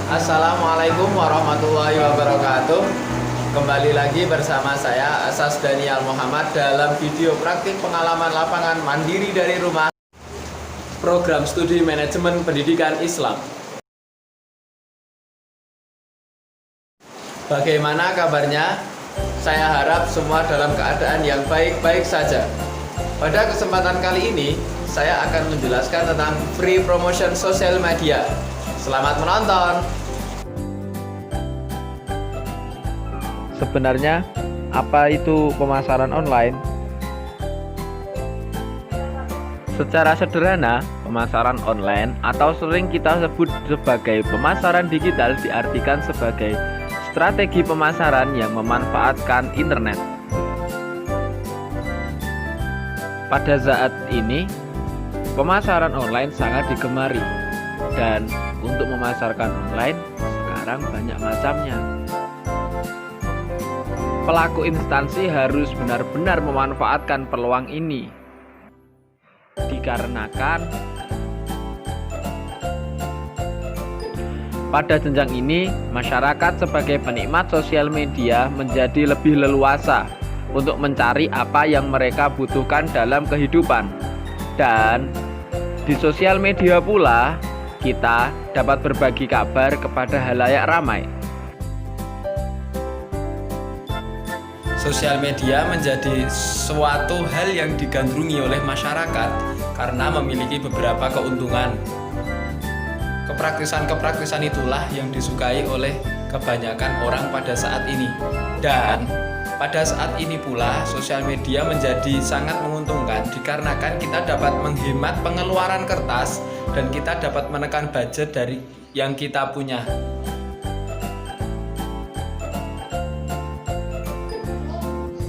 Assalamualaikum warahmatullahi wabarakatuh. Kembali lagi bersama saya Asas Daniel Muhammad dalam video praktik pengalaman lapangan mandiri dari rumah program studi manajemen pendidikan Islam. Bagaimana kabarnya? Saya harap semua dalam keadaan yang baik-baik saja. Pada kesempatan kali ini, saya akan menjelaskan tentang free promotion sosial media. Selamat menonton. Sebenarnya, apa itu pemasaran online? Secara sederhana, pemasaran online atau sering kita sebut sebagai pemasaran digital diartikan sebagai strategi pemasaran yang memanfaatkan internet. Pada saat ini, pemasaran online sangat digemari, dan untuk memasarkan online sekarang banyak macamnya. Pelaku instansi harus benar-benar memanfaatkan peluang ini, dikarenakan pada jenjang ini masyarakat sebagai penikmat sosial media menjadi lebih leluasa untuk mencari apa yang mereka butuhkan dalam kehidupan. Dan di sosial media pula kita dapat berbagi kabar kepada halayak ramai. Sosial media menjadi suatu hal yang digandrungi oleh masyarakat karena memiliki beberapa keuntungan. Kepraktisan-kepraktisan itulah yang disukai oleh kebanyakan orang pada saat ini. Dan pada saat ini pula sosial media menjadi sangat menguntungkan dikarenakan kita dapat menghemat pengeluaran kertas dan kita dapat menekan budget dari yang kita punya.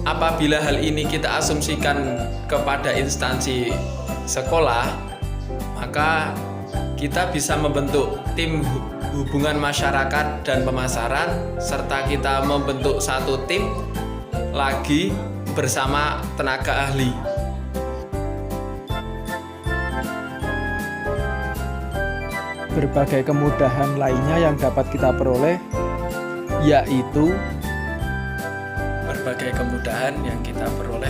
Apabila hal ini kita asumsikan kepada instansi sekolah, maka kita bisa membentuk tim hubungan masyarakat dan pemasaran, serta kita membentuk satu tim lagi bersama tenaga ahli. Berbagai kemudahan lainnya yang dapat kita peroleh yaitu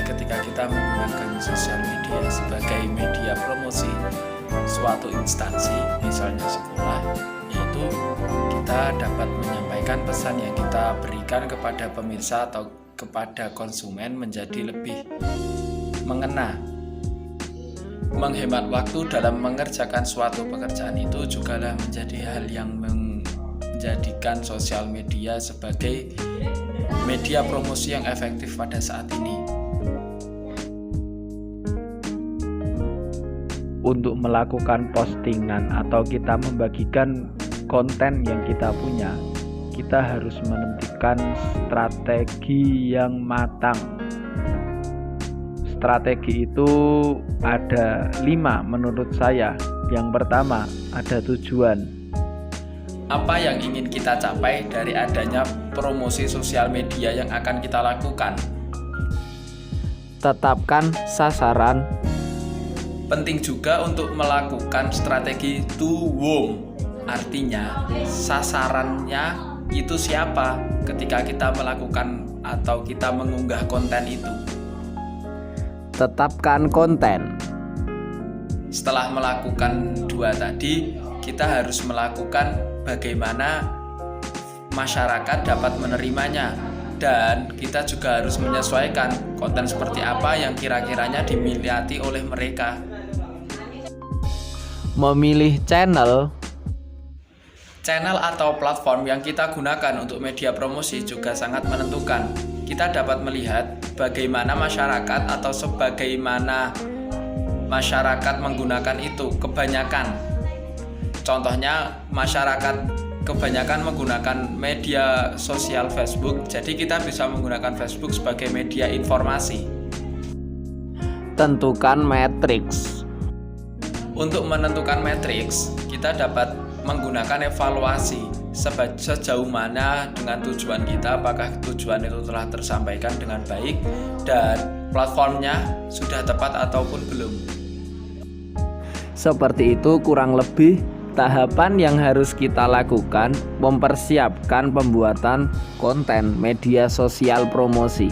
ketika kita menggunakan sosial media sebagai media promosi suatu instansi, misalnya sekolah, yaitu kita dapat menyampaikan pesan yang kita berikan kepada pemirsa atau kepada konsumen menjadi lebih mengena. Menghemat waktu dalam mengerjakan suatu pekerjaan itu juga menjadi hal yang menjadikan sosial media sebagai media promosi yang efektif pada saat ini. Untuk melakukan postingan atau kita membagikan konten yang kita punya, kita harus menentukan strategi yang matang. Strategi itu ada 5 menurut saya. Yang pertama, ada tujuan. Apa yang ingin kita capai dari adanya promosi sosial media yang akan kita lakukan? Tetapkan sasaran. Penting juga untuk melakukan strategi to whom, artinya sasarannya itu siapa ketika kita melakukan atau kita mengunggah konten itu. Tetapkan konten. Setelah melakukan 2 tadi, kita harus melakukan bagaimana masyarakat dapat menerimanya, dan kita juga harus menyesuaikan konten seperti apa yang kira-kiranya diminati oleh mereka. Memilih channel atau platform yang kita gunakan untuk media promosi juga sangat menentukan. Kita dapat melihat bagaimana masyarakat atau sebagaimana masyarakat menggunakan itu kebanyakan. Contohnya, masyarakat kebanyakan menggunakan media sosial Facebook, jadi kita bisa menggunakan Facebook sebagai media informasi. Tentukan matriks. Untuk menentukan matriks, kita dapat menggunakan evaluasi sejauh mana dengan tujuan kita, apakah tujuan itu telah tersampaikan dengan baik dan platformnya sudah tepat ataupun belum. Seperti itu kurang lebih tahapan yang harus kita lakukan mempersiapkan pembuatan konten media sosial promosi.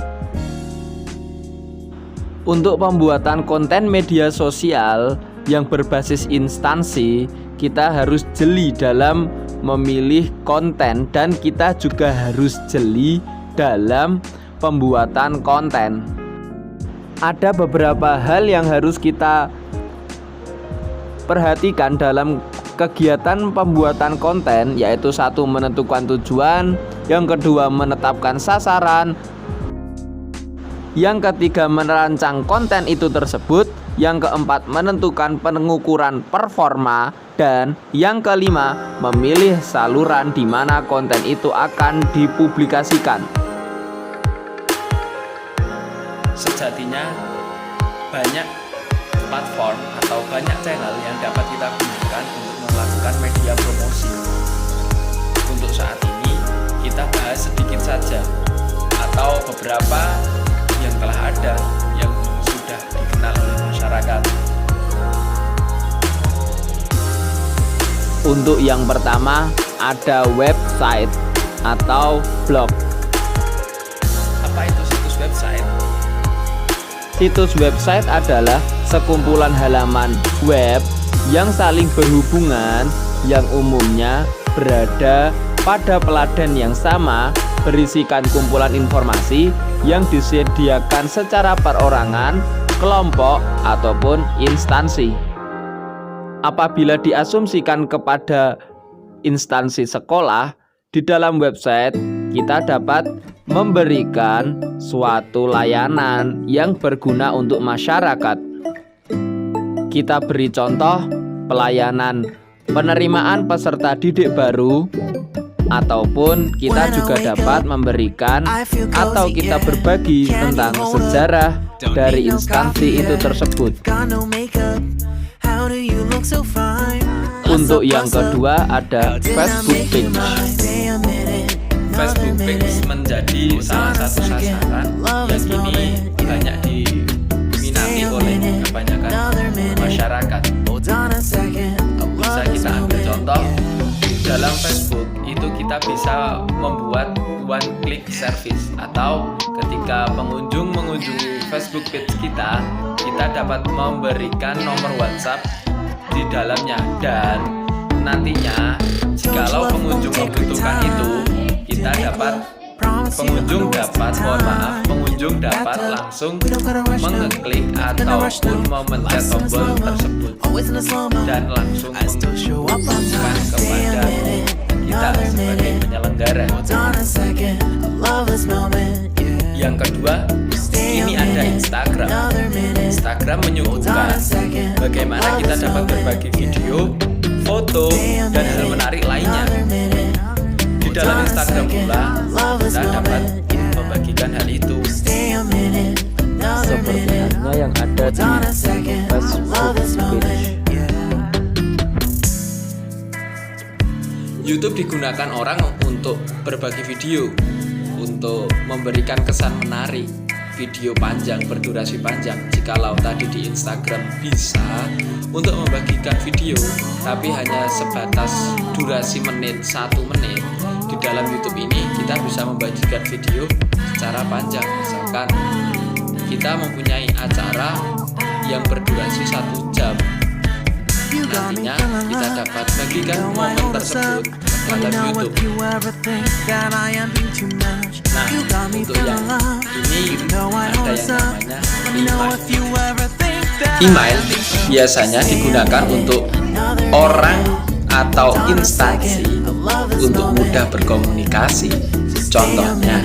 Untuk pembuatan konten media sosial yang berbasis instansi, kita harus jeli dalam memilih konten dan kita juga harus jeli dalam pembuatan konten. Ada beberapa hal yang harus kita perhatikan dalam kegiatan pembuatan konten, yaitu satu, menentukan tujuan, yang kedua, menetapkan sasaran, yang ketiga, merancang konten itu tersebut, yang keempat, menentukan pengukuran performa, dan yang kelima, memilih saluran di mana konten itu akan dipublikasikan. Sejatinya banyak platform atau banyak channel yang dapat kita gunakan untuk melakukan media promosi. Untuk saat ini kita bahas sedikit saja atau beberapa yang telah ada yang sudah dikenal oleh masyarakat. Untuk yang pertama ada website atau blog. Apa itu situs website? Situs website adalah sekumpulan halaman web yang saling berhubungan yang umumnya berada pada peladan yang sama, berisikan kumpulan informasi yang disediakan secara perorangan, kelompok, ataupun instansi. Apabila diasumsikan kepada instansi sekolah, di dalam website kita dapat memberikan suatu layanan yang berguna untuk masyarakat. Kita beri contoh pelayanan penerimaan peserta didik baru, ataupun kita juga dapat memberikan atau kita berbagi tentang sejarah dari instansi itu tersebut. Untuk yang kedua ada Facebook page. Facebook page menjadi salah satu sasaran yang kini banyak diminati oleh kebanyakan masyarakat. Bisa kita ambil contoh, dalam Facebook itu kita bisa membuat one click service, atau ketika pengunjung mengunjungi Facebook page kita dapat memberikan nomor WhatsApp di dalamnya, dan nantinya jikalau pengunjung membutuhkan itu, pengunjung dapat langsung mengeklik ataupun memencet tombol tersebut dan langsung menghubungkan kepada kita sebagai penyelenggara. Yang kedua, ini ada Instagram. Instagram menyuguhkan bagaimana kita dapat berbagi video, foto, dan hal menarik lainnya. Di dalam Instagram pula kita dapat membagikan hal itu. Seperti halnya yang ada di Facebook page. YouTube digunakan orang untuk berbagi video, untuk memberikan kesan menarik, video panjang berdurasi panjang. Jikalau tadi di Instagram bisa untuk membagikan video tapi hanya sebatas durasi 1 menit, di dalam YouTube ini kita bisa membagikan video secara panjang. Misalkan kita mempunyai acara yang berdurasi 1 jam, nantinya kita dapat bagikan momen tersebut pada YouTube. Nah, untuk yang ini ada yang namanya email. Biasanya digunakan untuk orang atau instansi untuk mudah berkomunikasi. Contohnya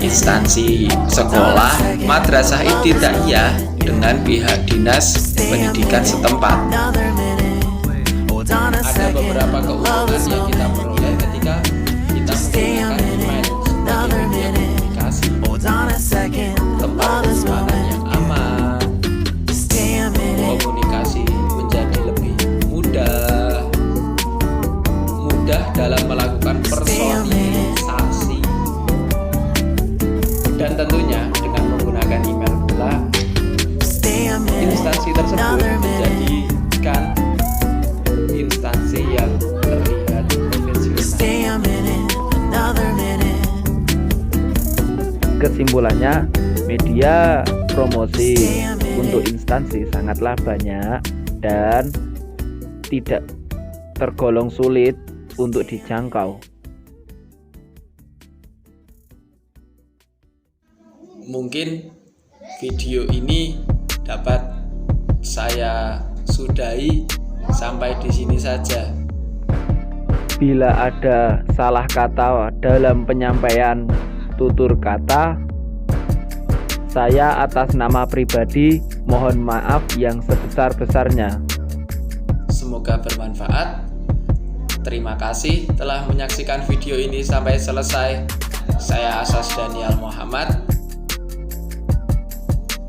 instansi sekolah, madrasah ibtidaiyah dengan pihak dinas pendidikan setempat. Ada beberapa keuntungan yang kita peroleh ketika kita menggunakan email sebagai media komunikasi. Tempat penyimpanan yang aman, komunikasi menjadi lebih mudah dalam melakukan personalisasi, dan tentunya dengan menggunakan email pula instansi tersebut menjadikan instansi instansi yang terlihat profesional. Kesimpulannya, media promosi untuk instansi sangatlah banyak dan tidak tergolong sulit untuk dijangkau. Mungkin video ini dapat saya sudahi sampai di sini saja. Bila ada salah kata dalam penyampaian tutur kata, saya atas nama pribadi mohon maaf yang sebesar-besarnya. Semoga bermanfaat. Terima kasih telah menyaksikan video ini sampai selesai. Saya Asas Daniel Muhammad.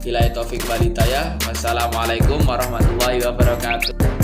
Billahi taufik wal hidayah. Wassalamualaikum warahmatullahi wabarakatuh.